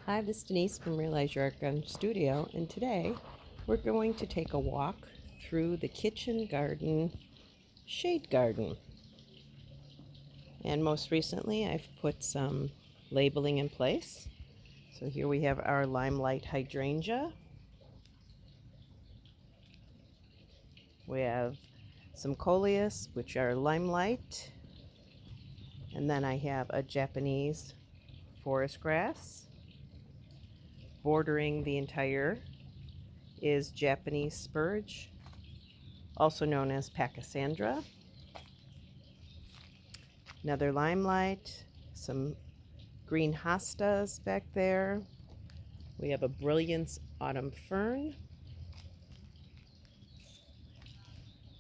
Hi, this is Denise from Realize Your Art Garden Studio, and today we're going to take a walk through the kitchen garden shade garden. And most recently, I've put some labeling in place. So here we have our Limelight hydrangea. We have some coleus, which are limelight, and then I have a Japanese forest grass. Bordering the entire is Japanese spurge, also known as Pachysandra. Another limelight, some green hostas back there. We have a brilliance autumn fern.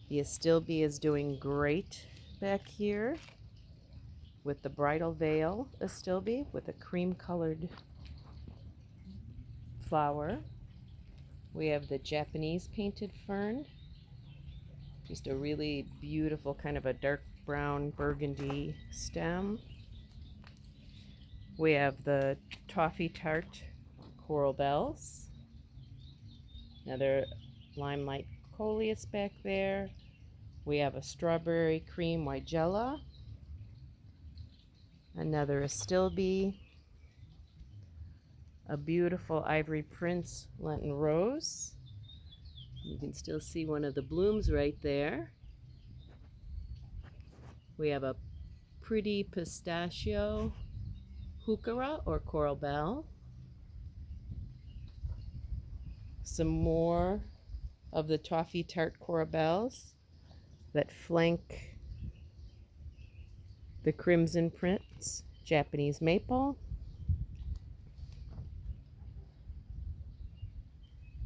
The astilbe is doing great back here with the bridal veil astilbe with a cream colored flower. We have the Japanese painted fern, just a really beautiful kind of a dark brown burgundy stem. We have the toffee tart coral bells, another limelight coleus back there. We have a strawberry cream weigela, another astilbe, a beautiful ivory prince Lenten rose. You can still see one of the blooms right there. We have a pretty pistachio heuchera or coral bell. Some more of the toffee tart coral bells that flank the crimson prince Japanese maple.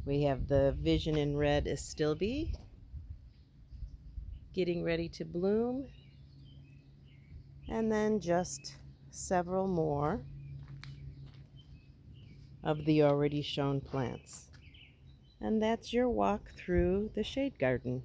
We have the Vision in Red astilbe getting ready to bloom, and then just several more of the already shown plants. And that's your walk through the shade garden.